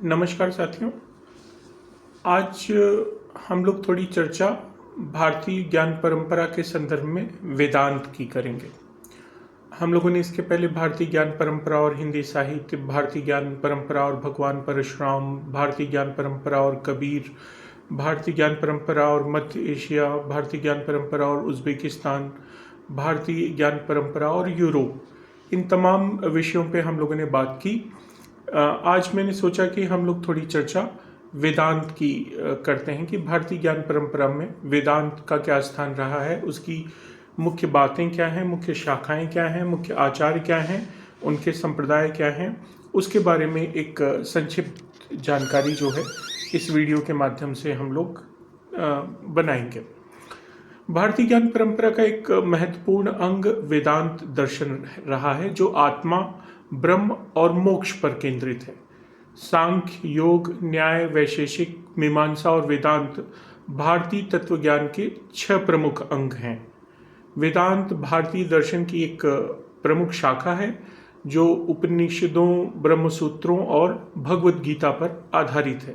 नमस्कार साथियों। आज हम लोग थोड़ी चर्चा भारतीय ज्ञान परंपरा के संदर्भ में वेदांत की करेंगे। हम लोगों ने इसके पहले भारतीय ज्ञान परंपरा और हिंदी साहित्य, भारतीय ज्ञान परंपरा और भगवान परशुराम, भारतीय ज्ञान परंपरा और कबीर, भारतीय ज्ञान परंपरा और मध्य एशिया, भारतीय ज्ञान परंपरा और उज़्बेकिस्तान, भारतीय ज्ञान परंपरा और यूरोप, इन तमाम विषयों पे हम लोगों ने बात की। आज मैंने सोचा कि हम लोग थोड़ी चर्चा वेदांत की करते हैं कि भारतीय ज्ञान परंपरा में वेदांत का क्या स्थान रहा है, उसकी मुख्य बातें क्या हैं, मुख्य शाखाएं क्या हैं, मुख्य आचार्य क्या हैं, उनके संप्रदाय क्या हैं, उसके बारे में एक संक्षिप्त जानकारी जो है इस वीडियो के माध्यम से हम लोग बनाएंगे। भारतीय ज्ञान परंपरा का एक महत्वपूर्ण अंग वेदांत दर्शन रहा है, जो आत्मा, ब्रह्म और मोक्ष पर केंद्रित है। सांख्य, योग, न्याय, वैशेषिक, मीमांसा और वेदांत भारतीय तत्वज्ञान के 6 प्रमुख अंग हैं। वेदांत भारतीय दर्शन की एक प्रमुख शाखा है जो उपनिषदों, ब्रह्मसूत्रों और भगवद गीता पर आधारित है।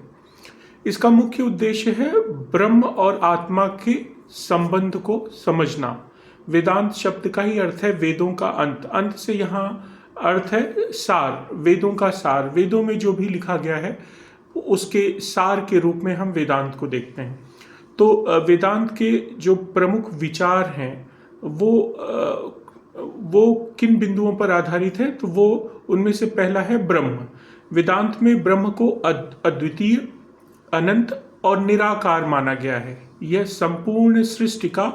इसका मुख्य उद्देश्य है ब्रह्म और आत्मा के संबंध को समझना। वेदांत शब्द का ही अर्थ है वेदों का अंत। अंत से यहाँ अर्थ है सार, वेदों का सार। वेदों में जो भी लिखा गया है उसके सार के रूप में हम वेदांत को देखते हैं। तो वेदांत के जो प्रमुख विचार हैं वो किन बिंदुओं पर आधारित है, तो वो उनमें से पहला है ब्रह्म। वेदांत में ब्रह्म को अद्वितीय, अनंत और निराकार माना गया है। यह संपूर्ण सृष्टि का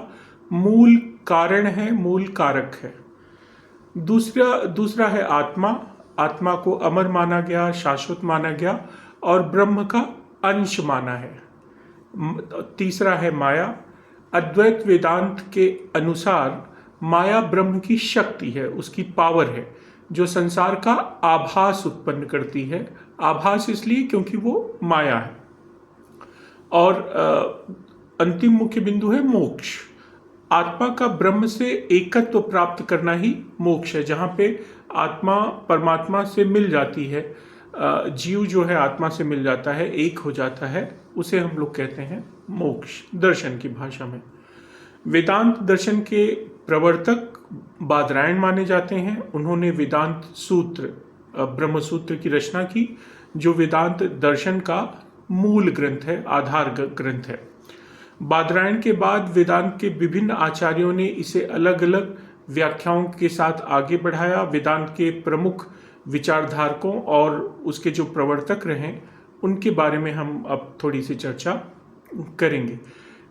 मूल कारण है, मूल कारक है। दूसरा है आत्मा। आत्मा को अमर माना गया, शाश्वत माना गया और ब्रह्म का अंश माना है। तीसरा है माया। अद्वैत वेदांत के अनुसार माया ब्रह्म की शक्ति है, उसकी पावर है, जो संसार का आभास उत्पन्न करती है। आभास इसलिए क्योंकि वो माया है। और अंतिम मुख्य बिंदु है मोक्ष। आत्मा का ब्रह्म से एकत्व प्राप्त करना ही मोक्ष है, जहाँ पे आत्मा परमात्मा से मिल जाती है, जीव जो है आत्मा से मिल जाता है, एक हो जाता है, उसे हम लोग कहते हैं मोक्ष दर्शन की भाषा में। वेदांत दर्शन के प्रवर्तक बादरायण माने जाते हैं। उन्होंने वेदांत सूत्र, ब्रह्म सूत्र की रचना की, जो वेदांत दर्शन का मूल ग्रंथ है, आधार ग्रंथ है। बादरायण के बाद वेदांत के विभिन्न आचार्यों ने इसे अलग अलग व्याख्याओं के साथ आगे बढ़ाया। वेदांत के प्रमुख विचारधारकों और उसके जो प्रवर्तक रहे उनके बारे में हम अब थोड़ी सी चर्चा करेंगे।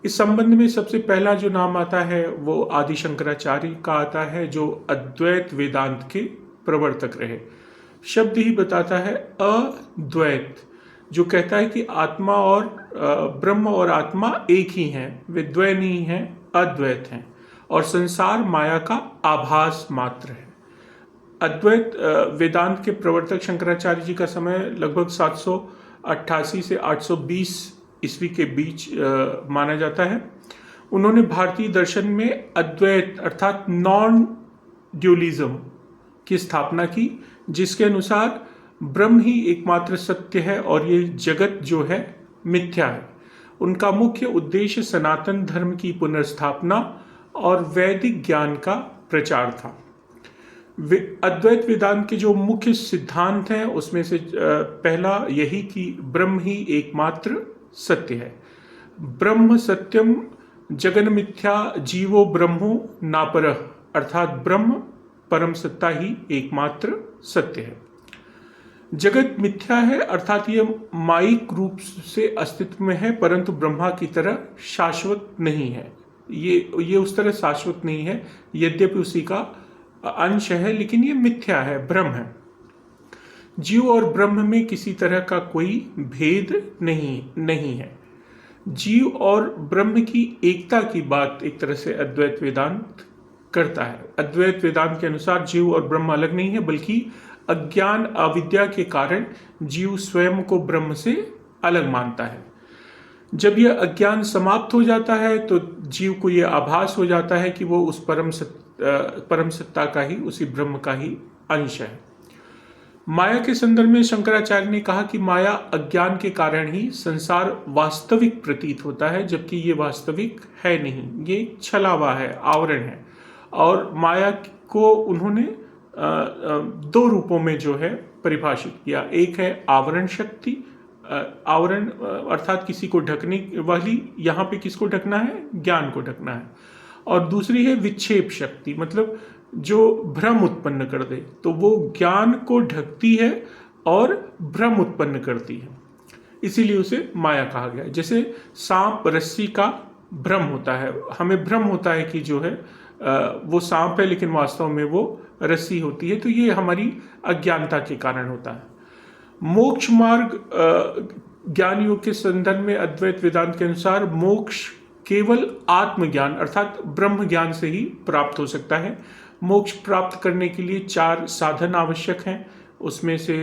इस संबंध में सबसे पहला जो नाम आता है वो आदि शंकराचार्य का आता है, जो अद्वैत वेदांत के प्रवर्तक रहे। शब्द ही बताता है अद्वैत, जो कहता है कि आत्मा और ब्रह्म और आत्मा एक ही हैं, वे द्वय नहीं हैं, अद्वैत हैं, और संसार माया का आभास मात्र है। अद्वैत वेदांत के प्रवर्तक शंकराचार्य जी का समय लगभग 788 से 820 ईस्वी के बीच माना जाता है। उन्होंने भारतीय दर्शन में अद्वैत अर्थात नॉन ड्यूलिज्म की स्थापना की, जिसके अनुसार ब्रह्म ही एकमात्र सत्य है और ये जगत जो है मिथ्या है। उनका मुख्य उद्देश्य सनातन धर्म की पुनर्स्थापना और वैदिक ज्ञान का प्रचार था। अद्वैत वेदांत के जो मुख्य सिद्धांत हैं उसमें से पहला यही कि ब्रह्म ही एकमात्र सत्य है। ब्रह्म सत्यम जगन मिथ्या जीवो ब्रह्मो नापरः, अर्थात ब्रह्म परम सत्ता ही एकमात्र सत्य है। जगत मिथ्या है अर्थात ये माइक रूप से अस्तित्व में है, परंतु ब्रह्मा की तरह शाश्वत नहीं है। ये उस तरह शाश्वत नहीं है, यद्यपि उसी का अंश है, लेकिन ये मिथ्या है, भ्रम है। जीव और ब्रह्म में किसी तरह का कोई भेद नहीं है। जीव और ब्रह्म की एकता की बात एक तरह से अद्वैत वेदांत करता है। अद्वैत वेदांत के अनुसार जीव और ब्रह्म अलग नहीं है, बल्कि अज्ञान अविद्या के कारण जीव स्वयं को ब्रह्म से अलग मानता है। जब यह अज्ञान समाप्त हो जाता है तो जीव को यह आभास हो जाता है कि वो उस परम सत्ता का ही, उसी ब्रह्म का ही अंश है। माया के संदर्भ में शंकराचार्य ने कहा कि माया अज्ञान के कारण ही संसार वास्तविक प्रतीत होता है, जबकि ये वास्तविक है नहीं, ये छला हुआ है, आवरण है। और माया को उन्होंने दो रूपों में जो है परिभाषित किया। एक है आवरण शक्ति, आवरण अर्थात किसी को ढकने वाली, यहाँ पे किसको ढकना है, ज्ञान को ढकना है। और दूसरी है विक्षेप शक्ति, मतलब जो भ्रम उत्पन्न कर दे, तो वो ज्ञान को ढकती है और भ्रम उत्पन्न करती है, इसीलिए उसे माया कहा गया। जैसे सांप रस्सी का भ्रम होता है, हमें भ्रम होता है कि जो है वो सांप है, लेकिन वास्तव में वो रस्सी होती है, तो ये हमारी अज्ञानता के कारण होता है। मोक्ष मार्ग ज्ञान योग के संदर्भ में अद्वैत वेदांत के अनुसार मोक्ष केवल आत्मज्ञान अर्थात ब्रह्म ज्ञान से ही प्राप्त हो सकता है। मोक्ष प्राप्त करने के लिए 4 साधन आवश्यक हैं। उसमें से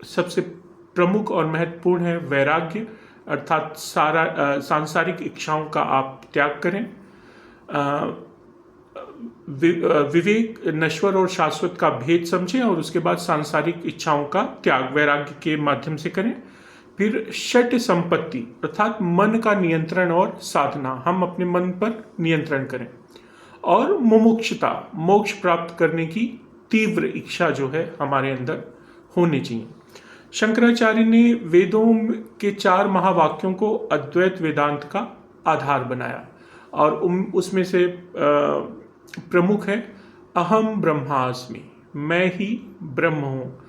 सबसे प्रमुख और महत्वपूर्ण है वैराग्य, अर्थात सांसारिक इच्छाओं का आप त्याग करें। विवेक, नश्वर और शाश्वत का भेद समझें और उसके बाद सांसारिक इच्छाओं का त्याग वैराग्य के माध्यम से करें। फिर षट संपत्ति अर्थात मन का नियंत्रण और साधना, हम अपने मन पर नियंत्रण करें। और मुमुक्षुता, मोक्ष प्राप्त करने की तीव्र इच्छा जो है हमारे अंदर होनी चाहिए। शंकराचार्य ने वेदों के 4 महावाक्यों को अद्वैत वेदांत का आधार बनाया और उसमें से प्रमुख है अहम ब्रह्मास्मि, मैं ही ब्रह्म हूँ।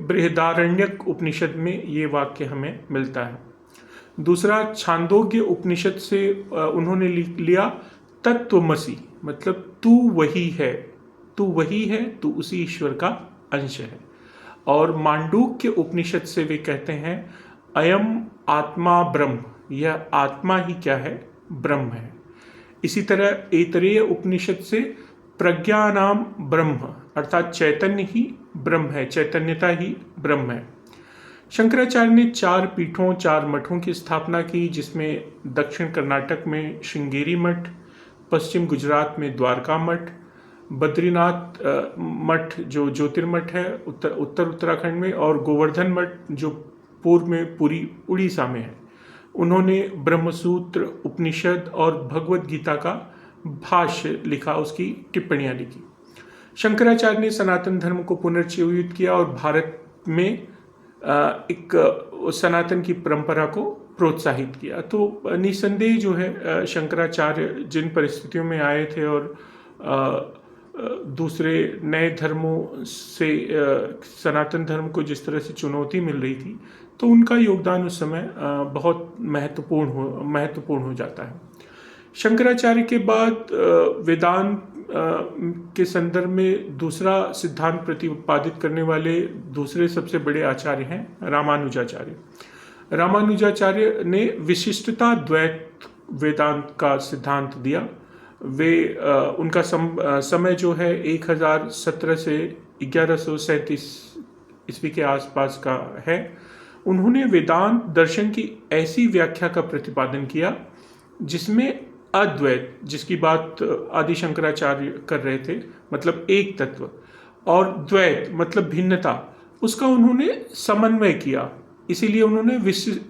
बृहदारण्यक उपनिषद में ये वाक्य हमें मिलता है। दूसरा छांदोग्य उपनिषद से उन्होंने लिया तत्वमसि, मतलब तू वही है, तू वही है, तू उसी ईश्वर का अंश है। और मांडूक्य उपनिषद से वे कहते हैं अयम आत्मा ब्रह्म, यह आत्मा ही क्या है, ब्रह्म है। इसी तरह ऐतरेय उपनिषद से प्रज्ञा नाम ब्रह्म अर्थात चैतन्य ही ब्रह्म है, चैतन्यता ही ब्रह्म है। शंकराचार्य ने 4 पीठों 4 मठों की स्थापना की, जिसमें दक्षिण कर्नाटक में श्रृंगेरी मठ, पश्चिम गुजरात में द्वारका मठ, बद्रीनाथ मठ जो ज्योतिर्मठ है उत्तर उत्तराखंड में, और गोवर्धन मठ जो पूर्व में पुरी उड़ीसा में है। उन्होंने ब्रह्मसूत्र, उपनिषद और भगवत गीता का भाष्य लिखा, उसकी टिप्पणियां लिखी। शंकराचार्य ने सनातन धर्म को पुनर्जीवित किया और भारत में एक सनातन की परंपरा को प्रोत्साहित किया। तो निसंदेह जो है शंकराचार्य जिन परिस्थितियों में आए थे और दूसरे नए धर्मों से सनातन धर्म को जिस तरह से चुनौती मिल रही थी, तो उनका योगदान उस समय बहुत महत्वपूर्ण हो जाता है। शंकराचार्य के बाद वेदांत के संदर्भ में दूसरा सिद्धांत प्रतिपादित करने वाले दूसरे सबसे बड़े आचार्य हैं रामानुजाचार्य। रामानुजाचार्य ने विशिष्टता द्वैत वेदांत का सिद्धांत दिया। वे उनका समय जो है 1017 से 1137 ईस्वी के आसपास का है। उन्होंने वेदांत दर्शन की ऐसी व्याख्या का प्रतिपादन किया जिसमें अद्वैत, जिसकी बात आदि शंकराचार्य कर रहे थे, मतलब एक तत्व, और द्वैत मतलब भिन्नता, उसका उन्होंने समन्वय किया। इसीलिए उन्होंने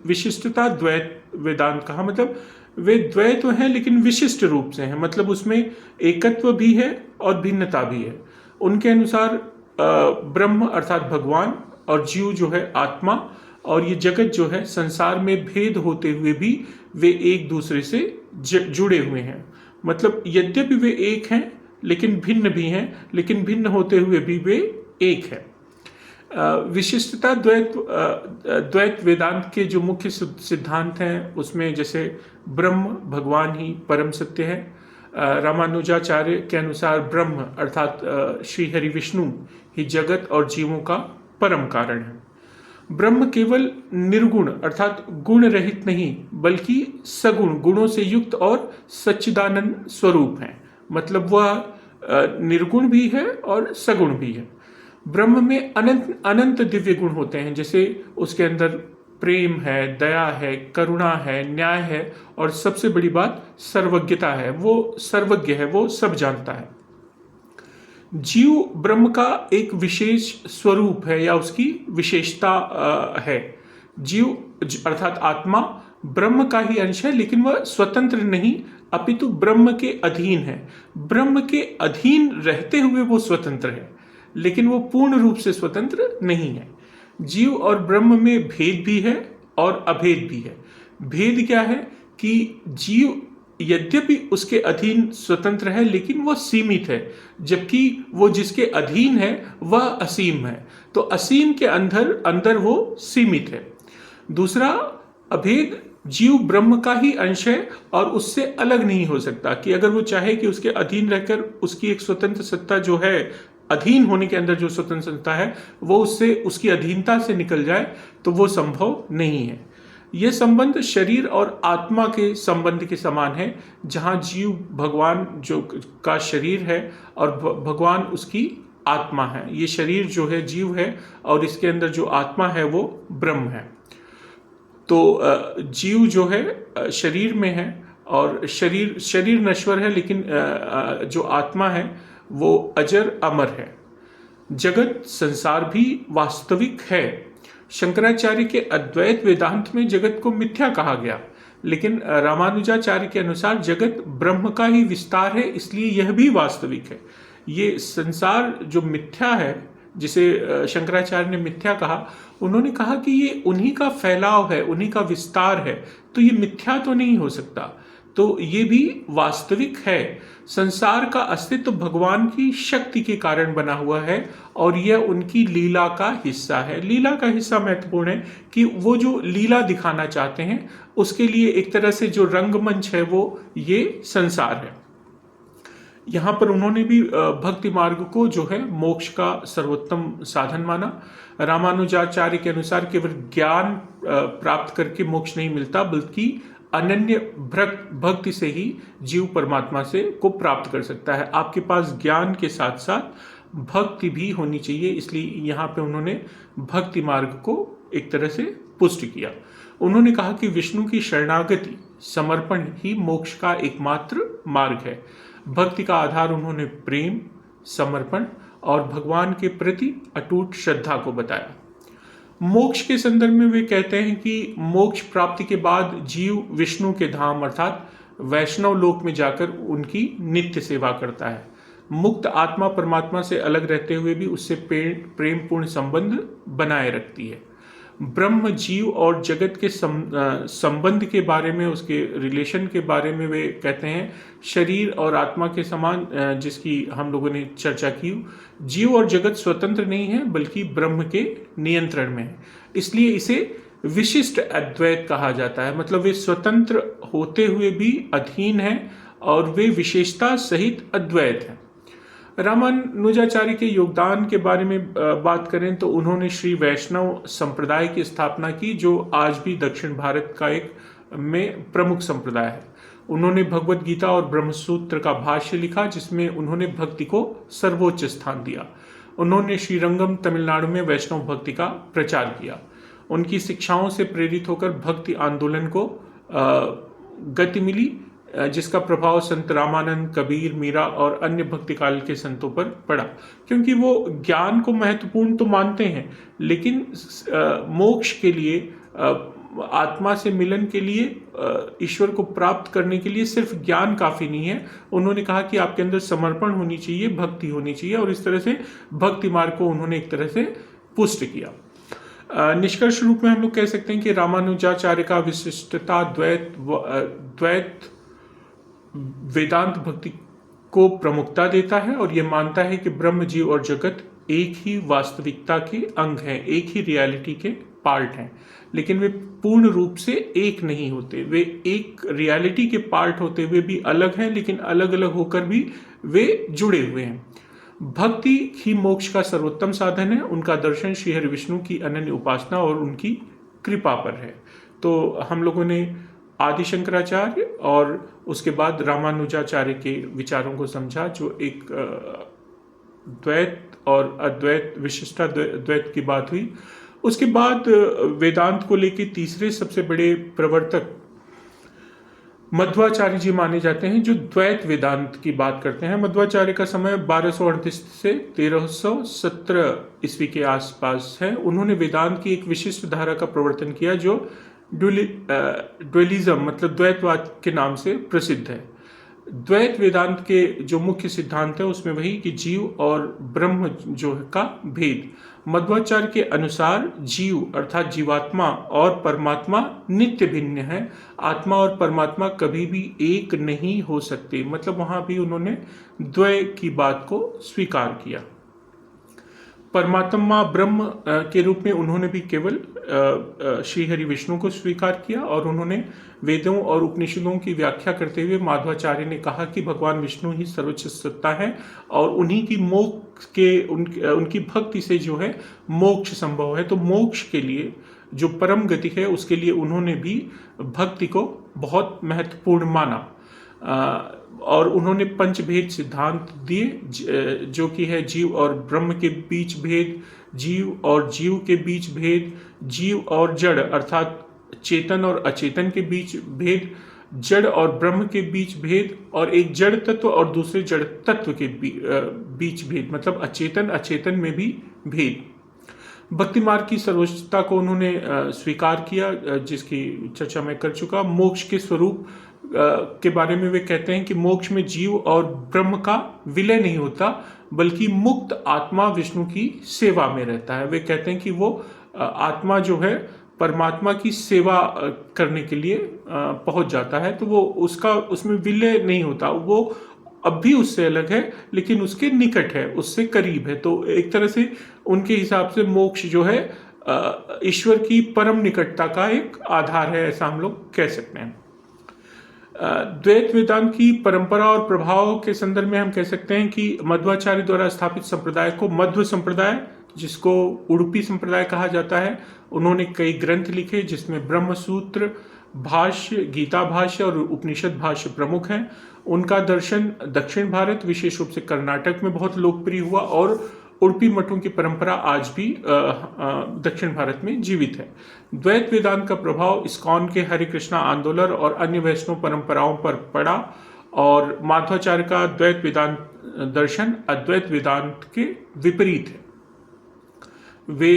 विशिष्टता द्वैत वेदांत कहा। मतलब वे द्वैत हैं लेकिन विशिष्ट रूप से हैं, मतलब उसमें एकत्व भी है और भिन्नता भी है। उनके अनुसार ब्रह्म अर्थात भगवान और जीव जो है आत्मा, और ये जगत जो है संसार में भेद होते हुए भी वे एक दूसरे से जुड़े हुए हैं। मतलब यद्यपि वे एक हैं लेकिन भिन्न भी हैं, लेकिन भिन्न होते हुए भी वे एक हैं। विशिष्टता द्वैत वेदांत के जो मुख्य सिद्धांत हैं उसमें जैसे ब्रह्म भगवान ही परम सत्य है। रामानुजाचार्य के अनुसार ब्रह्म अर्थात श्री हरि विष्णु ही जगत और जीवों का परम कारण है। ब्रह्म केवल निर्गुण अर्थात गुण रहित नहीं बल्कि सगुण, गुणों से युक्त और सच्चिदानंद स्वरूप है। मतलब वह निर्गुण भी है और सगुण भी है। ब्रह्म में अनंत दिव्य गुण होते हैं, जैसे उसके अंदर प्रेम है, दया है, करुणा है, न्याय है और सबसे बड़ी बात सर्वज्ञता है। वो सर्वज्ञ है, वो सब जानता है। जीव ब्रह्म का एक विशेष स्वरूप है या उसकी विशेषता है। जीव अर्थात आत्मा ब्रह्म का ही अंश है, लेकिन वह स्वतंत्र नहीं अपितु ब्रह्म के अधीन है। ब्रह्म के अधीन रहते हुए वो स्वतंत्र है, लेकिन वो पूर्ण रूप से स्वतंत्र नहीं है। जीव और ब्रह्म में भेद भी है और अभेद भी है। भेद क्या है कि जीव यद्यपि उसके अधीन स्वतंत्र है, लेकिन वह सीमित है, जबकि वो जिसके अधीन है वह असीम है। तो असीम के अंदर अंदर वो सीमित है। दूसरा अभेद, जीव ब्रह्म का ही अंश है और उससे अलग नहीं हो सकता कि अगर वो चाहे कि उसके अधीन रहकर उसकी एक स्वतंत्र सत्ता जो है, अधीन होने के अंदर जो स्वतंत्र सत्ता है, वो उससे उसकी अधीनता से निकल जाए, तो वो संभव नहीं है। यह संबंध शरीर और आत्मा के संबंध के समान है, जहाँ जीव भगवान जो का शरीर है और भगवान उसकी आत्मा है। ये शरीर जो है जीव है और इसके अंदर जो आत्मा है वो ब्रह्म है। तो जीव जो है शरीर में है और शरीर नश्वर है, लेकिन जो आत्मा है वो अजर अमर है। जगत संसार भी वास्तविक है। शंकराचार्य के अद्वैत वेदांत में जगत को मिथ्या कहा गया, लेकिन रामानुजाचार्य के अनुसार जगत ब्रह्म का ही विस्तार है, इसलिए यह भी वास्तविक है। ये संसार जो मिथ्या है, जिसे शंकराचार्य ने मिथ्या कहा, उन्होंने कहा कि ये उन्हीं का फैलाव है, उन्हीं का विस्तार है, तो ये मिथ्या तो नहीं हो सकता। तो ये भी वास्तविक है। संसार का अस्तित्व भगवान की शक्ति के कारण बना हुआ है और यह उनकी लीला का हिस्सा है। लीला का हिस्सा महत्वपूर्ण है कि वो जो लीला दिखाना चाहते हैं, उसके लिए एक तरह से जो रंगमंच है वो ये संसार है। यहाँ पर उन्होंने भी भक्ति मार्ग को जो है मोक्ष का सर्वोत्तम साधन माना। रामानुजाचार्य के अनुसार केवल ज्ञान प्राप्त करके मोक्ष नहीं मिलता, बल्कि अनन्य भक्ति से ही जीव परमात्मा से को प्राप्त कर सकता है। आपके पास ज्ञान के साथ साथ भक्ति भी होनी चाहिए, इसलिए यहाँ पे उन्होंने भक्ति मार्ग को एक तरह से पुष्ट किया। उन्होंने कहा कि विष्णु की शरणागति, समर्पण ही मोक्ष का एकमात्र मार्ग है। भक्ति का आधार उन्होंने प्रेम, समर्पण और भगवान के प्रति अटूट श्रद्धा को बताया। मोक्ष के संदर्भ में वे कहते हैं कि मोक्ष प्राप्ति के बाद जीव विष्णु के धाम अर्थात वैष्णव लोक में जाकर उनकी नित्य सेवा करता है। मुक्त आत्मा परमात्मा से अलग रहते हुए भी उससे प्रेमपूर्ण संबंध बनाए रखती है। ब्रह्म, जीव और जगत के संबंध के बारे में, उसके रिलेशन के बारे में वे कहते हैं शरीर और आत्मा के समान, जिसकी हम लोगों ने चर्चा की। जीव और जगत स्वतंत्र नहीं है, बल्कि ब्रह्म के नियंत्रण में है, इसलिए इसे विशिष्ट अद्वैत कहा जाता है। मतलब वे स्वतंत्र होते हुए भी अधीन है और वे विशेषता सहित अद्वैत है। रामानुजाचार्य के योगदान के बारे में बात करें तो उन्होंने श्री वैष्णव संप्रदाय की स्थापना की, जो आज भी दक्षिण भारत का एक में प्रमुख संप्रदाय है। उन्होंने भगवत गीता और ब्रह्मसूत्र का भाष्य लिखा, जिसमें उन्होंने भक्ति को सर्वोच्च स्थान दिया। उन्होंने श्रीरंगम तमिलनाडु में वैष्णव भक्ति का प्रचार किया। उनकी शिक्षाओं से प्रेरित होकर भक्ति आंदोलन को गति मिली, जिसका प्रभाव संत रामानंद, कबीर, मीरा और अन्य भक्ति काल के संतों पर पड़ा। क्योंकि वो ज्ञान को महत्वपूर्ण तो मानते हैं, लेकिन मोक्ष के लिए, आत्मा से मिलन के लिए, ईश्वर को प्राप्त करने के लिए सिर्फ ज्ञान काफी नहीं है। उन्होंने कहा कि आपके अंदर समर्पण होनी चाहिए, भक्ति होनी चाहिए, और इस तरह से भक्ति मार्ग को उन्होंने एक तरह से पुष्ट किया। निष्कर्ष रूप में हम लोग कह सकते हैं कि रामानुजाचार्य का विशिष्टता द्वैत वेदांत भक्ति को प्रमुखता देता है और यह मानता है कि ब्रह्म, जीव और जगत एक ही वास्तविकता के अंग हैं, एक ही रियलिटी के पार्ट हैं, लेकिन वे पूर्ण रूप से एक नहीं होते। वे एक रियलिटी के पार्ट होते हुए भी अलग हैं, लेकिन अलग अलग होकर भी वे जुड़े हुए हैं। भक्ति ही मोक्ष का सर्वोत्तम साधन है। उनका दर्शन श्री हरि विष्णु की अनन्य उपासना और उनकी कृपा पर है। तो हम लोगों ने आदि शंकराचार्य और उसके बाद रामानुजाचार्य के विचारों को समझा, जो एक द्वैत और अद्वैत, विशिष्टा द्वैत की बात हुई। उसके बाद वेदांत को लेकर तीसरे सबसे बड़े प्रवर्तक मध्वाचार्य जी माने जाते हैं जो द्वैत वेदांत की बात करते हैं। मध्वाचार्य का समय 1238 से 1317 ईस्वी के आसपास है। उन्होंने वेदांत की एक विशिष्ट धारा का प्रवर्तन किया जो ड्वेलिज्म मतलब द्वैतवाद के नाम से प्रसिद्ध है। द्वैत वेदांत के जो मुख्य सिद्धांत है उसमें वही कि जीव और ब्रह्म जो है का भेद। मध्वाचार्य के अनुसार जीव अर्थात जीवात्मा और परमात्मा नित्य भिन्न है। आत्मा और परमात्मा कभी भी एक नहीं हो सकते, मतलब वहां भी उन्होंने द्वय की बात को स्वीकार किया। परमात्मा ब्रह्म के रूप में उन्होंने भी केवल श्री हरि विष्णु को स्वीकार किया और उन्होंने वेदों और उपनिषदों की व्याख्या करते हुए माध्वाचार्य ने कहा कि भगवान विष्णु ही सर्वोच्च सत्ता है और उन्हीं की मोक्ष के उनकी भक्ति से जो है मोक्ष संभव है। तो मोक्ष के लिए जो परम गति है उसके लिए उन्होंने भी भक्ति को बहुत महत्वपूर्ण माना और उन्होंने पंचभेद सिद्धांत दिए जो कि है जीव और ब्रह्म के बीच भेद, जीव और जीव के बीच भेद, जीव और जड़ अर्थात चेतन और अचेतन के बीच भेद, जड़ और ब्रह्म के बीच भेद और एक जड़ तत्व और दूसरे जड़ तत्व के बीच भेद, मतलब अचेतन अचेतन में भी भेद। भक्ति मार्ग की सर्वोच्चता को उन्होंने स्वीकार किया जिसकी चर्चा मैं कर चुका। मोक्ष के स्वरूप के बारे में वे कहते हैं कि मोक्ष में जीव और ब्रह्म का विलय नहीं होता बल्कि मुक्त आत्मा विष्णु की सेवा में रहता है। वे कहते हैं कि वो आत्मा जो है परमात्मा की सेवा करने के लिए पहुंच जाता है, तो वो उसमें विलय नहीं होता, वो अब भी उससे अलग है लेकिन उसके निकट है, उससे करीब है। तो एक तरह से उनके हिसाब से मोक्ष जो है ईश्वर की परम निकटता का एक आधार है, ऐसा हम लोग कह सकते हैं। द्वैत वेदांत की परंपरा और प्रभाव के संदर्भ में हम कह सकते हैं कि मध्वाचार्य द्वारा स्थापित संप्रदाय को मध्व संप्रदाय, जिसको उडुपी संप्रदाय कहा जाता है, उन्होंने कई ग्रंथ लिखे जिसमें ब्रह्म सूत्र, भाष्य, गीता भाष्य और उपनिषद भाष्य प्रमुख हैं। उनका दर्शन दक्षिण भारत विशेष रूप से कर्नाटक में बहुत लोकप्रिय हुआ और उडुपी मठों की परंपरा आज भी दक्षिण भारत में जीवित है। द्वैत वेदांत का प्रभाव इस्कॉन के हरे कृष्णा आंदोलन और अन्य वैष्णव परंपराओं पर पड़ा और माध्वाचार्य का द्वैत वेदांत दर्शन अद्वैत वेदांत के विपरीत है। वे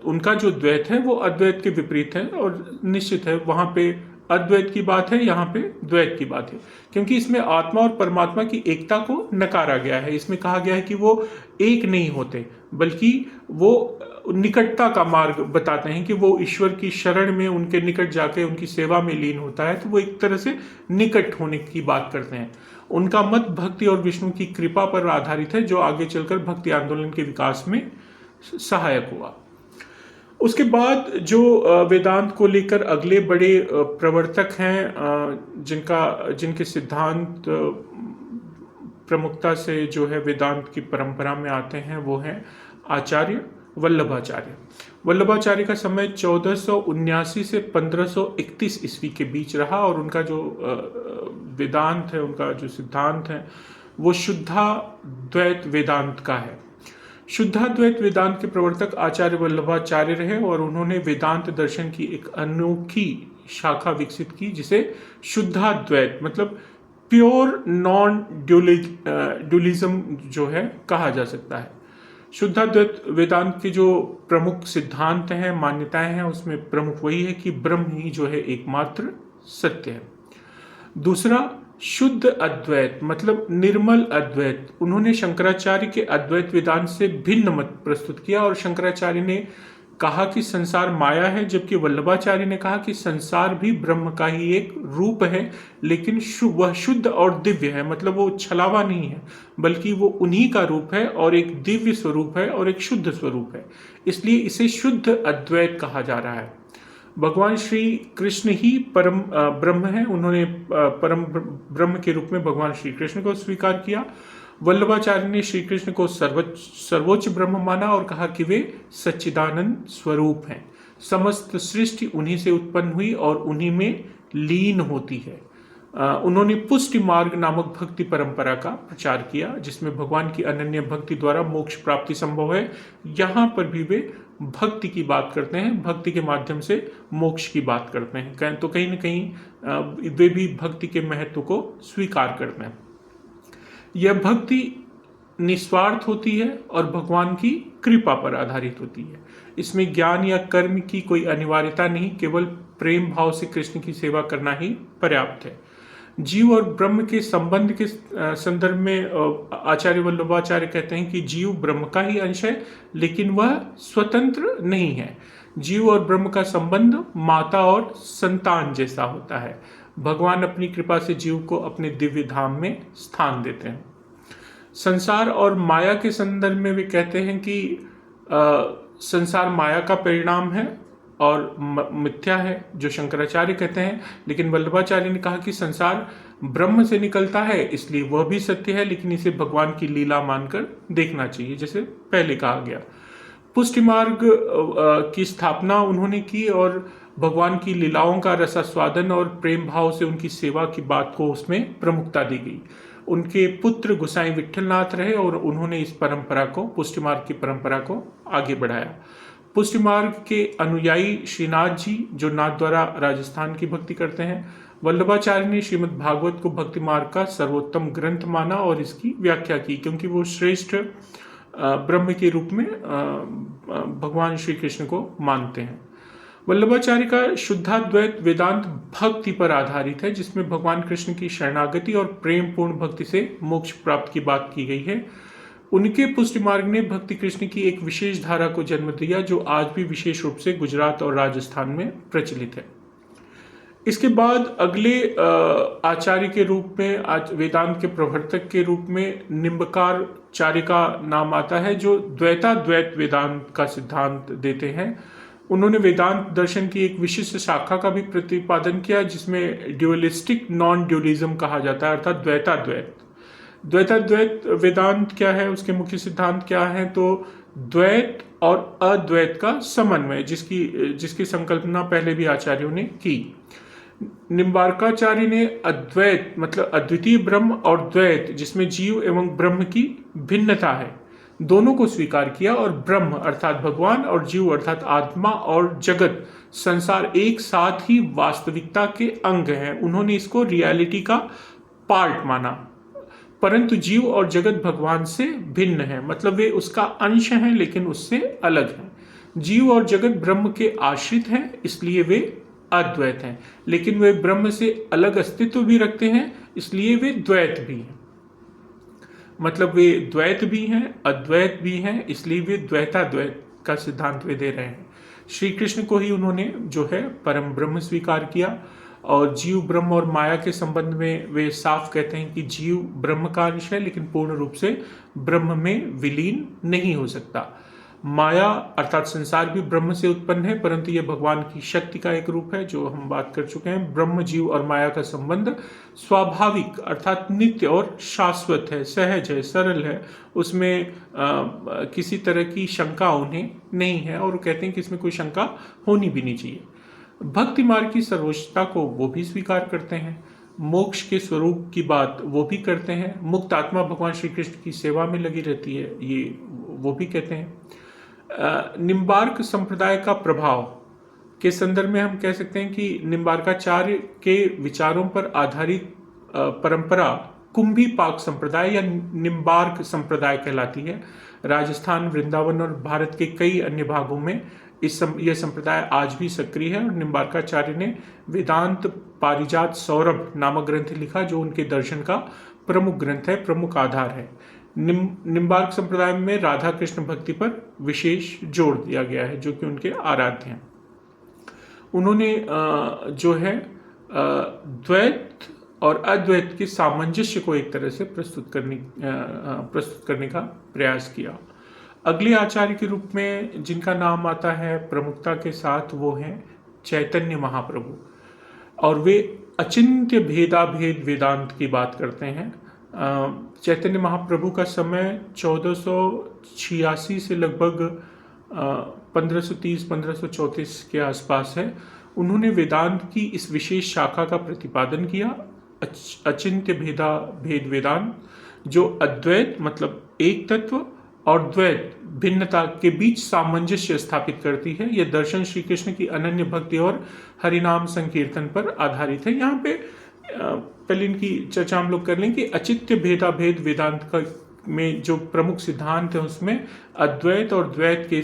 उनका जो द्वैत है वो अद्वैत के विपरीत है और निश्चित है वहां पे अद्वैत की बात है, यहाँ पे द्वैत की बात है, क्योंकि इसमें आत्मा और परमात्मा की एकता को नकारा गया है। इसमें कहा गया है कि वो एक नहीं होते बल्कि वो निकटता का मार्ग बताते हैं कि वो ईश्वर की शरण में उनके निकट जाके उनकी सेवा में लीन होता है, तो वो एक तरह से निकट होने की बात करते हैं। उनका मत भक्ति और विष्णु की कृपा पर आधारित है जो आगे चलकर भक्ति आंदोलन के विकास में सहायक हुआ। उसके बाद जो वेदांत को लेकर अगले बड़े प्रवर्तक हैं जिनके सिद्धांत प्रमुखता से जो है वेदांत की परंपरा में आते हैं वो हैं आचार्य वल्लभाचार्य। वल्लभाचार्य का समय 1479 से 1531 ईस्वी के बीच रहा और उनका जो वेदांत है, उनका जो सिद्धांत है वो शुद्धाद्वैत वेदांत का है। शुद्धाद्वैत वेदांत के प्रवर्तक आचार्य वल्लभाचार्य रहे और उन्होंने वेदांत दर्शन की एक अनोखी शाखा विकसित की जिसे शुद्धाद्वैत मतलब प्योर नॉन ड्यूलिज्म जो है कहा जा सकता है। शुद्धाद्वैत वेदांत के जो प्रमुख सिद्धांत हैं, मान्यताएं हैं, उसमें प्रमुख वही है कि ब्रह्म ही जो है एकमात्र सत्य है। दूसरा शुद्ध अद्वैत मतलब निर्मल अद्वैत। उन्होंने शंकराचार्य के अद्वैत वेदांत से भिन्न मत प्रस्तुत किया और शंकराचार्य ने कहा कि संसार माया है, जबकि वल्लभाचार्य ने कहा कि संसार भी ब्रह्म का ही एक रूप है, लेकिन वह शुद्ध और दिव्य है, मतलब वो छलावा नहीं है बल्कि वो उन्हीं का रूप है और एक दिव्य स्वरूप है और एक शुद्ध स्वरूप है, इसलिए इसे शुद्ध अद्वैत कहा जा रहा है। भगवान श्री कृष्ण ही परम ब्रह्म है, उन्होंने परम ब्रह्म के रूप में भगवान श्री कृष्ण को स्वीकार किया। वल्लभाचार्य ने श्री कृष्ण को सर्वोच्च ब्रह्म माना और कहा कि वे सच्चिदानंद स्वरूप हैं, समस्त सृष्टि उन्हीं से उत्पन्न हुई और उन्हीं में लीन होती है। उन्होंने पुष्टि मार्ग नामक भक्ति परंपरा का प्रचार किया जिसमें भगवान की अनन्य भक्ति द्वारा मोक्ष प्राप्ति संभव है। यहाँ पर भी वे भक्ति की बात करते हैं, भक्ति के माध्यम से मोक्ष की बात करते हैं। तो कहीं ना कहीं वे भी भक्ति के महत्व को स्वीकार करते हैं। यह भक्ति निस्वार्थ होती है और भगवान की कृपा पर आधारित होती है। इसमें ज्ञान या कर्म की कोई अनिवार्यता नहीं, केवल प्रेम भाव से कृष्ण की सेवा करना ही पर्याप्त है। जीव और ब्रह्म के संबंध के संदर्भ में आचार्य वल्लभाचार्य कहते हैं कि जीव ब्रह्म का ही अंश है, लेकिन वह स्वतंत्र नहीं है। जीव और ब्रह्म का संबंध माता और संतान जैसा होता है। भगवान अपनी कृपा से जीव को अपने दिव्य धाम में स्थान देते हैं। संसार और माया के संदर्भ में वे कहते हैं कि संसार माया का परिणाम है और मिथ्या है, जो शंकराचार्य कहते हैं। लेकिन वल्लभाचार्य ने कहा कि संसार ब्रह्म से निकलता है, इसलिए वह भी सत्य है, लेकिन इसे भगवान की लीला मानकर देखना चाहिए, जैसे पहले कहा गया। पुष्टि मार्ग की स्थापना उन्होंने की और भगवान की लीलाओं का रसास्वादन और प्रेम भाव से उनकी सेवा की बात को उसमें प्रमुखता दी गई। उनके पुत्र गोसाई विट्ठलनाथ रहे और उन्होंने इस परंपरा को, पुष्टि मार्ग की परंपरा को आगे बढ़ाया। पुष्टि मार्ग के अनुयायी श्रीनाथ जी, जो नाथ द्वारा राजस्थान की भक्ति करते हैं। वल्लभाचार्य ने श्रीमद् भागवत को भक्ति मार्ग का सर्वोत्तम ग्रंथ माना और इसकी व्याख्या की, क्योंकि वो श्रेष्ठ ब्रह्म के रूप में भगवान श्री कृष्ण को मानते हैं। वल्लभाचार्य का शुद्धाद्वैत वेदांत भक्ति पर आधारित है, जिसमें भगवान कृष्ण की शरणागति और प्रेम पूर्ण भक्ति से मोक्ष प्राप्त की बात की गई है। उनके पुष्टि मार्ग ने भक्ति कृष्ण की एक विशेष धारा को जन्म दिया, जो आज भी विशेष रूप से गुजरात और राजस्थान में प्रचलित है। इसके बाद अगले आचार्य के रूप में, वेदांत के प्रवर्तक के रूप में निम्बकारचार्य का नाम आता है, जो द्वैताद्वैत वेदांत का सिद्धांत देते हैं। उन्होंने वेदांत दर्शन की एक विशिष्ट शाखा का भी प्रतिपादन किया, जिसमें ड्यूअलिस्टिक नॉन ड्यूअलिज्म कहा जाता है, अर्थात द्वैताद्वैत। द्वैताद्वैत वेदांत क्या है, उसके मुख्य सिद्धांत क्या है? तो द्वैत और अद्वैत का समन्वय, जिसकी संकल्पना पहले भी आचार्यों ने की। निम्बार्काचार्य ने अद्वैत मतलब अद्वितीय ब्रह्म और द्वैत, जिसमें जीव एवं ब्रह्म की भिन्नता है, दोनों को स्वीकार किया और ब्रह्म अर्थात भगवान और जीव अर्थात आत्मा और जगत संसार एक साथ ही वास्तविकता के अंग हैं। उन्होंने इसको रियलिटी का पार्ट माना, परंतु जीव और जगत भगवान से भिन्न है, मतलब वे उसका अंश हैं लेकिन उससे अलग हैं। जीव और जगत ब्रह्म के आश्रित हैं, इसलिए वे अद्वैत हैं, लेकिन वे ब्रह्म से अलग अस्तित्व भी रखते हैं, इसलिए वे द्वैत भी हैं। मतलब वे द्वैत भी हैं, अद्वैत भी हैं, इसलिए वे द्वैताद्वैत का सिद्धांत वे दे रहे हैं। श्री कृष्ण को ही उन्होंने जो है परम ब्रह्म स्वीकार किया। और जीव ब्रह्म और माया के संबंध में वे साफ कहते हैं कि जीव ब्रह्म का अंश है, लेकिन पूर्ण रूप से ब्रह्म में विलीन नहीं हो सकता। माया अर्थात संसार भी ब्रह्म से उत्पन्न है, परंतु यह भगवान की शक्ति का एक रूप है, जो हम बात कर चुके हैं। ब्रह्म, जीव और माया का संबंध स्वाभाविक अर्थात नित्य और शाश्वत है, सहज है, सरल है, उसमें किसी तरह की शंका उन्हें नहीं है, और कहते हैं कि इसमें कोई शंका होनी भी नहीं चाहिए। भक्ति मार्ग की सर्वोच्चता को वो भी स्वीकार करते हैं, मोक्ष के स्वरूप की बात वो भी करते हैं, मुक्त आत्मा भगवान श्री कृष्ण की सेवा में लगी रहती है, ये वो भी कहते हैं। निम्बार्क संप्रदाय का प्रभाव के संदर्भ में हम कह सकते हैं कि निम्बार्काचार्य के विचारों पर आधारित परंपरा कुंभी पाक संप्रदाय या निम्बार्क संप्रदाय कहलाती है। राजस्थान, वृंदावन और भारत के कई अन्य भागों में यह संप्रदाय आज भी सक्रिय है। और निम्बार्काचार्य ने वेदांत पारिजात सौरभ नामक ग्रंथ लिखा, जो उनके दर्शन का प्रमुख ग्रंथ है, प्रमुख आधार है। निम्बार्क संप्रदाय में राधा कृष्ण भक्ति पर विशेष जोर दिया गया है, जो कि उनके आराध्य हैं। उन्होंने जो है द्वैत और अद्वैत के सामंजस्य को एक तरह से प्रस्तुत करने का प्रयास किया। अगले आचार्य के रूप में जिनका नाम आता है प्रमुखता के साथ, वो हैं चैतन्य महाप्रभु, और वे अचिंत्य भेदाभेद वेदांत की बात करते हैं। चैतन्य महाप्रभु का समय 1486 से लगभग 1530-1534 के आसपास है। उन्होंने वेदांत की इस विशेष शाखा का प्रतिपादन किया, अचिंत्य भेद वेदांत, जो अद्वैत मतलब एक तत्व और द्वैत भिन्नता के बीच सामंजस्य स्थापित करती है। यह दर्शन श्री कृष्ण की अनन्य भक्ति और हरिनाम संकीर्तन पर आधारित है। यहाँ पे पहले इनकी चर्चा हम लोग कर लें कि अचित्य भेदाभेद वेदांत का में जो प्रमुख सिद्धांत है उसमें अद्वैत और द्वैत के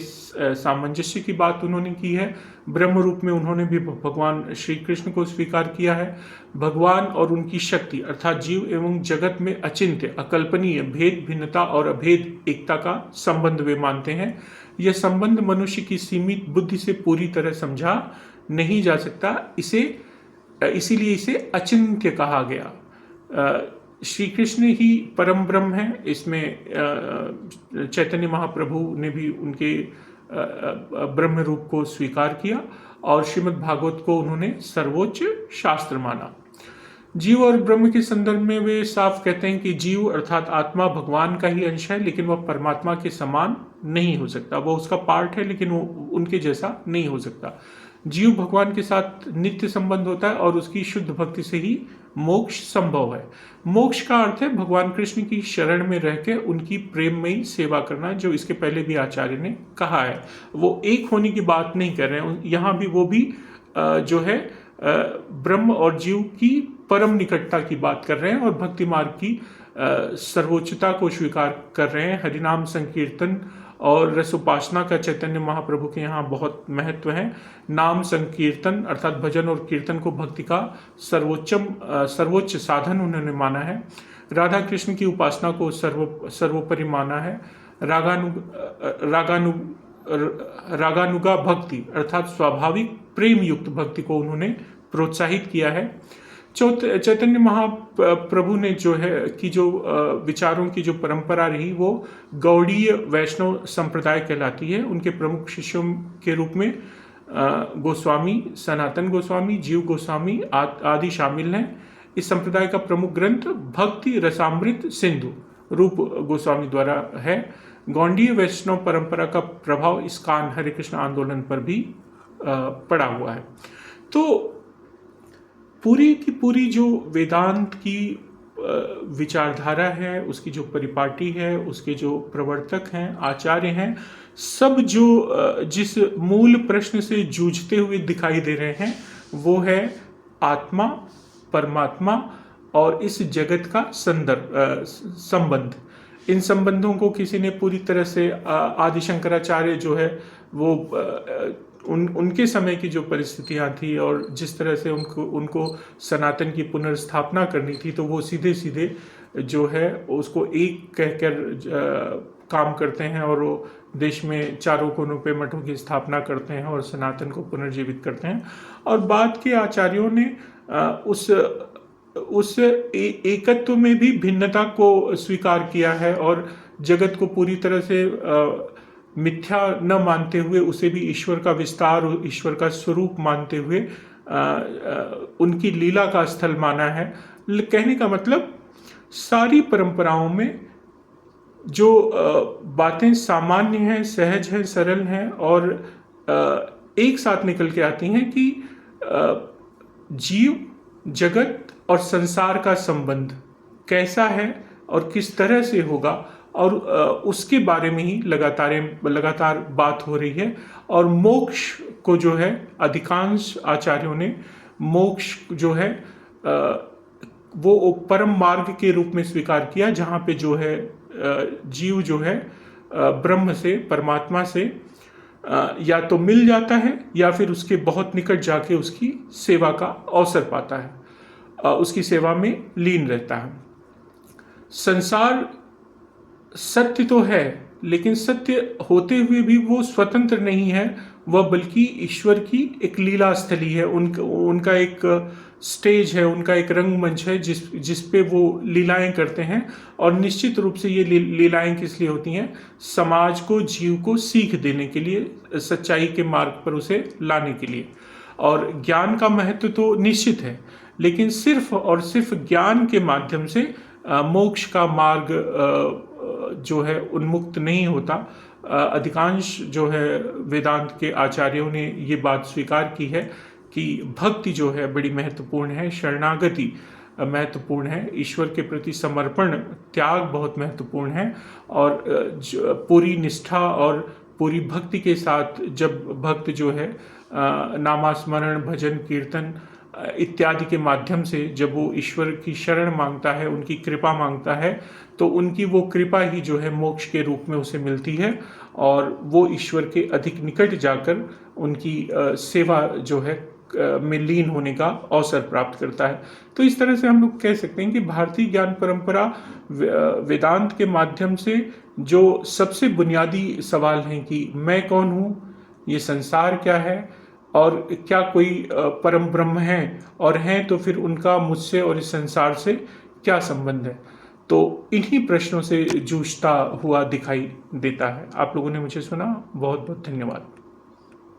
सामंजस्य की बात उन्होंने की है। ब्रह्म रूप में उन्होंने भी भगवान श्री कृष्ण को स्वीकार किया है। भगवान और उनकी शक्ति अर्थात जीव एवं जगत में अचिंत्य अकल्पनीय भेद भिन्नता और अभेद एकता का संबंध वे मानते हैं। यह संबंध मनुष्य की सीमित बुद्धि से पूरी तरह समझा नहीं जा सकता, इसीलिए इसे अचिंत्य कहा गया। श्री कृष्ण ही परम ब्रह्म है। इसमें चैतन्य महाप्रभु ने भी उनके ब्रह्म रूप को स्वीकार किया और श्रीमद् भागवत को उन्होंने सर्वोच्च शास्त्र माना। जीव और ब्रह्म के संदर्भ में वे साफ कहते हैं कि जीव अर्थात आत्मा भगवान का ही अंश है, लेकिन वह परमात्मा के समान नहीं हो सकता। वो उसका पार्ट है लेकिन वो उनके जैसा नहीं हो सकता। जीव भगवान के साथ नित्य संबंध होता है और उसकी शुद्ध भक्ति से ही मोक्ष संभव है। मोक्ष का अर्थ है भगवान कृष्ण की शरण में रह के उनकी प्रेममयी सेवा करना, जो इसके पहले भी आचार्य ने कहा है। वो एक होने की बात नहीं कर रहे हैं, यहाँ भी वो भी जो है ब्रह्म और जीव की परम निकटता की बात कर रहे हैं और भक्ति मार्ग की सर्वोच्चता को स्वीकार कर रहे हैं। हरिनाम संकीर्तन और रसोपासना का चैतन्य महाप्रभु के यहाँ बहुत महत्व है। नाम संकीर्तन अर्थात भजन और कीर्तन को भक्ति का सर्वोच्च साधन उन्होंने माना है। राधा कृष्ण की उपासना को सर्वोपरि माना है। रागानुगा भक्ति अर्थात स्वाभाविक प्रेम युक्त भक्ति को उन्होंने प्रोत्साहित किया है। चैतन्य महाप्रभु ने जो है कि जो विचारों की जो परंपरा रही वो गौड़ीय वैष्णव संप्रदाय कहलाती है। उनके प्रमुख शिष्यों के रूप में गोस्वामी, सनातन गोस्वामी, जीव गोस्वामी आदि शामिल हैं। इस संप्रदाय का प्रमुख ग्रंथ भक्ति रसामृत सिंधु रूप गोस्वामी द्वारा है। गौड़ीय वैष्णव परंपरा का प्रभाव इस्कॉन हरे कृष्ण आंदोलन पर भी पड़ा हुआ है। तो पूरी की पूरी जो वेदांत की विचारधारा है, उसकी जो परिपाटी है, उसके जो प्रवर्तक हैं, आचार्य हैं, सब जो जिस मूल प्रश्न से जूझते हुए दिखाई दे रहे हैं वो है आत्मा, परमात्मा और इस जगत का संबंध। इन संबंधों को किसी ने पूरी तरह से आदि शंकराचार्य जो है वो उनके समय की जो परिस्थितियां थी और जिस तरह से उनको सनातन की पुनर्स्थापना करनी थी, तो वो सीधे सीधे जो है उसको एक कहकर काम करते हैं और वो देश में चारों कोनों पे मठों की स्थापना करते हैं और सनातन को पुनर्जीवित करते हैं। और बाद के आचार्यों ने उस एकत्व में भी भिन्नता को स्वीकार किया है और जगत को पूरी तरह से मिथ्या न मानते हुए उसे भी ईश्वर का विस्तार और ईश्वर का स्वरूप मानते हुए उनकी लीला का स्थल माना है। कहने का मतलब सारी परंपराओं में जो बातें सामान्य हैं, सहज हैं, सरल हैं और एक साथ निकल के आती हैं कि जीव, जगत और संसार का संबंध कैसा है और किस तरह से होगा और उसके बारे में ही लगातार बात हो रही है। और मोक्ष को जो है अधिकांश आचार्यों ने मोक्ष जो है वो परम मार्ग के रूप में स्वीकार किया, जहाँ पे जो है जीव जो है ब्रह्म से, परमात्मा से या तो मिल जाता है या फिर उसके बहुत निकट जाके उसकी सेवा का अवसर पाता है, उसकी सेवा में लीन रहता है। संसार सत्य तो है, लेकिन सत्य होते हुए भी वो स्वतंत्र नहीं है, वह बल्कि ईश्वर की एक लीला स्थली है। उनका एक स्टेज है, उनका एक रंगमंच है जिस पे वो लीलाएं करते हैं। और निश्चित रूप से ये लीलाएं किस लिए होती हैं? समाज को, जीव को सीख देने के लिए, सच्चाई के मार्ग पर उसे लाने के लिए। और ज्ञान का महत्व तो निश्चित है, लेकिन सिर्फ और सिर्फ ज्ञान के माध्यम से मोक्ष का मार्ग जो है उन्मुक्त नहीं होता। अधिकांश जो है वेदांत के आचार्यों ने ये बात स्वीकार की है कि भक्ति जो है बड़ी महत्वपूर्ण है, शरणागति महत्वपूर्ण है। ईश्वर के प्रति समर्पण, त्याग बहुत महत्वपूर्ण है। और पूरी निष्ठा और पूरी भक्ति के साथ जब भक्त जो है नामास्मरण, भजन, कीर्तन इत्यादि के माध्यम से जब वो ईश्वर की शरण मांगता है, उनकी कृपा मांगता है, तो उनकी वो कृपा ही जो है मोक्ष के रूप में उसे मिलती है और वो ईश्वर के अधिक निकट जाकर उनकी सेवा जो है में लीन होने का अवसर प्राप्त करता है। तो इस तरह से हम लोग कह सकते हैं कि भारतीय ज्ञान परंपरा वेदांत के माध्यम से जो सबसे बुनियादी सवाल हैं कि मैं कौन हूँ, ये संसार क्या है और क्या कोई परम ब्रह्म है, और हैं तो फिर उनका मुझसे और इस संसार से क्या संबंध है, तो इन्हीं प्रश्नों से जूझता हुआ दिखाई देता है। आप लोगों ने मुझे सुना, बहुत बहुत धन्यवाद।